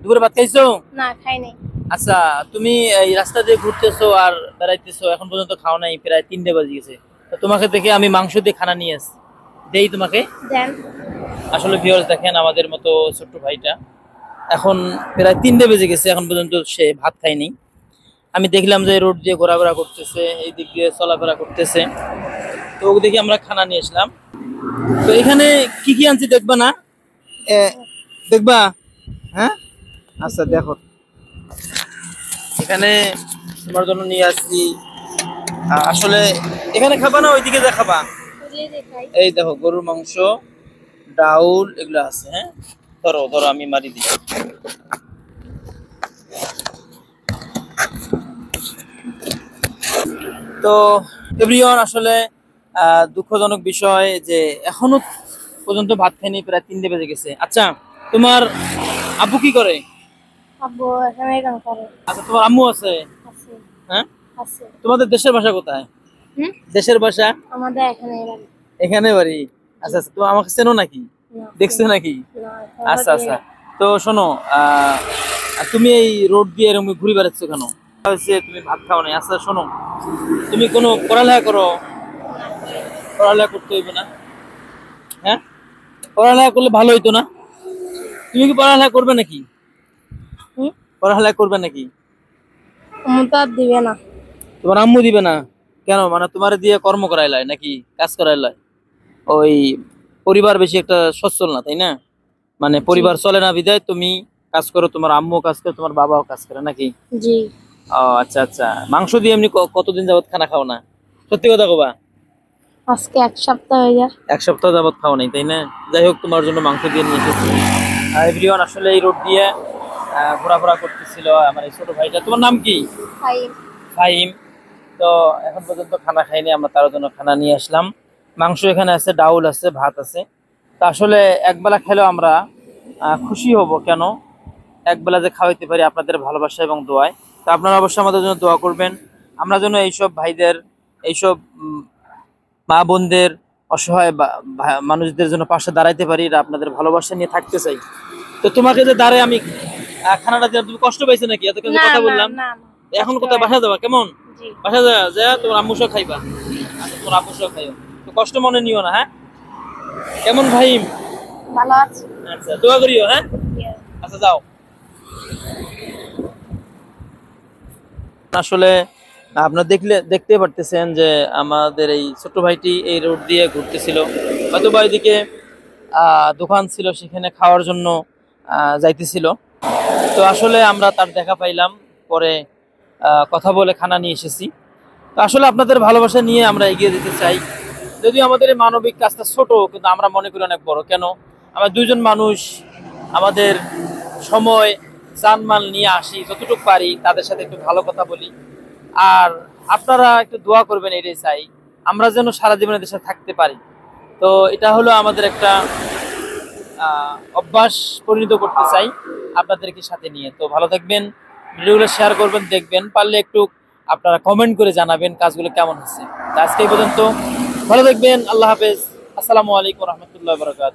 দুপুরে ভাত খাইছো? না, খাই নাই। আচ্ছা, তুমি এই রাস্তা দিয়ে ঘুরতেছো আর বেড়াইতেছো, এখন পর্যন্ত খাও নাই, প্রায় 3টে বাজে গেছে। তো তোমাকে দেখে আমি মাংস দিয়ে খানা নিয়ে আসি, দেই তোমাকে। দেন। আসলে ভিউয়ার্স দেখেন, আমাদের মতো ছোট্ট ভাইটা এখন প্রায় 3টে বেজে গেছে, এখন পর্যন্ত সে ভাত খায়নি। আমি দেখলাম যে রোড দিয়ে ঘোরাঘোরা করতেছে, এই দিক দিয়ে চলাফেরা করতেছে, তো ওকে দেখে আমরা খানা নিয়ে আসলাম। তো এখানে কি কি আনছি দেখবা না? এ, দেখবা? হ্যাঁ, আচ্ছা দেখো, এখানে তোমার জন্য নিয়ে আসছি। আসলে এখানে খাবা না ওইদিকে যা খাবা? এই দেখো, গরুর মাংস, ডাউল এগুলো আছে। হ্যাঁ, ধরো ধরো, আমি মারি দিই। তো এভরিওয়ান, আসলে দুঃখজনক বিষয় যে এখনো পর্যন্ত ভাত খাইনি, প্রায় 3টে বেজে গেছে। আচ্ছা, তোমার আব্বু কি করে? আব্বু এখানে কাম করে। আচ্ছা, তোমার আম্মু আছে? আছে। হ্যাঁ, আছে। তোমাদের দেশের ভাষা কোথায়? দেশের ভাষা? আমাদের এখানে বাড়ি। এখানে বাড়ি? আচ্ছা আচ্ছা, তুমি আমাকে চেনো নাকি? না, দেখছো নাকি? না, আচ্ছা আচ্ছা, তো শোনো, তুমি এই রোড দিয়ে এরকম ঘুরে বেড়াচ্ছ কেন? হয়েছে তুমি ভাত খাও নাই। আচ্ছা শোনো, তুমি কোনো পড়ালেখা করো? পড়ালেখা করতে হইবে না? হ্যাঁ, পড়ালেখা করলে ভালো হইতো না? তুমি কি পড়ালেখা করবে নাকি? পড়ালেখা করবে নাকি? তো আর দিবে না। তোমার আম্মু দিবে না? কেন, মানে তোমার দিয়ে কর্ম করাইলাই নাকি, কাজ করাইলাই? ওই পরিবার বেশি একটা সচ্ছল না, তাই না? মানে পরিবার চলে না বিধায় তুমি কাজ করো, তোমার আম্মু কাজ করে, তোমার বাবাও কাজ করে নাকি? জি। ও আচ্ছা আচ্ছা, মাংস দিয়ে এমনি কতদিন যাবত খানা খাও না? সত্যি কথা কবা। আজকে 1 সপ্তাহ হয়ে যায়। 1 সপ্তাহ যাবত খাও নাই, তাই না? যাই হোক, তোমার জন্য মাংস দিয়ে নিয়ে এসেছি। এভরিওয়ান, আসলে এই রোড দিয়ে ঘোরাফেরা করতেছিল আমার এই ছোট ভাইটা। তোমার নাম কি? ফাইন। ফাহিম। তো এখন পর্যন্ত খানা খাইনি, আমরা তার জন্য খানা নিয়ে আসলাম। মাংস এখানে আছে, ডাউল আছে, ভাত আছে। তা আসলে একবেলা খেলেও আমরা খুশি হব। কেন, একবেলা যে খাওয়াইতে পারি আপনাদের ভালোবাসা এবং দোয়ায়। তা আপনারা অবশ্যই আমাদের জন্য দোয়া করবেন। আমরা যেন এইসব ভাইদের, এইসব মা বোনদের, অসহায় মানুষদের জন্য পাশে দাঁড়াইতে পারি, এটা আপনাদের ভালোবাসা নিয়ে থাকতে চাই। তো তোমাকে যে দাঁড়ায় আমি খানাটা দিলাম, তুমি কষ্ট পাইছো নাকি? এত কিন্তু না, কথা না, বললাম। না, এখন কোথায় বাসা যাবা? কেমন জি। বাসা যা তোমার আম্মু সহ খাইবা? আচ্ছা, তোমার আম্মু সহ খাইও, তো কষ্ট মনে নিও না। হ্যাঁ, কেমন ভাইম? ভালো আছে। আচ্ছা, দোয়া করিও। হ্যাঁ, আচ্ছা যাও। আসলে আপনারা দেখতে পারতেছেন যে আমাদের এই ছোট ভাইটি এই রোড দিয়ে ঘুরতেছিল, হয়তো বা এদিকে দোকান ছিল, সেখানে খাওয়ার জন্য যাইতেছিল। তো আসলে আমরা তার দেখা পাইলাম, পরে কথা বলে খানা নিয়ে এসেছি। তো আসলে আপনাদের ভালোবাসা নিয়ে আমরা এগিয়ে যেতে চাই। যদিও আমাদের এই মানবিক কাজটা ছোট, কিন্তু আমরা মনে করি অনেক বড়। কেন, আমরা দুইজন মানুষ, আমাদের সময় জানমাল নিয়ে আসি, যতটুকু পারি তাদের সাথে একটু ভালো কথা বলি। আর আপনারা একটু দোয়া করবেন, এটাই চাই, আমরা যেন সারা জীবন এদের সাথে থাকতে পারি। তো এটা হলো আমাদের একটা অভ্যাস পরিণত করতে চাই আপনাদেরকে সাথে নিয়ে। তো ভালো থাকবেন, ভিডিওগুলো শেয়ার করবেন, দেখবেন, পারলে একটু আপনারা কমেন্ট করে জানাবেন কাজগুলো কেমন হচ্ছে। আজকে এই পর্যন্ত, ভালো থাকবেন, আল্লাহ হাফেজ, আসসালামু আলাইকুম রহমতুল্লাহ বরকাত।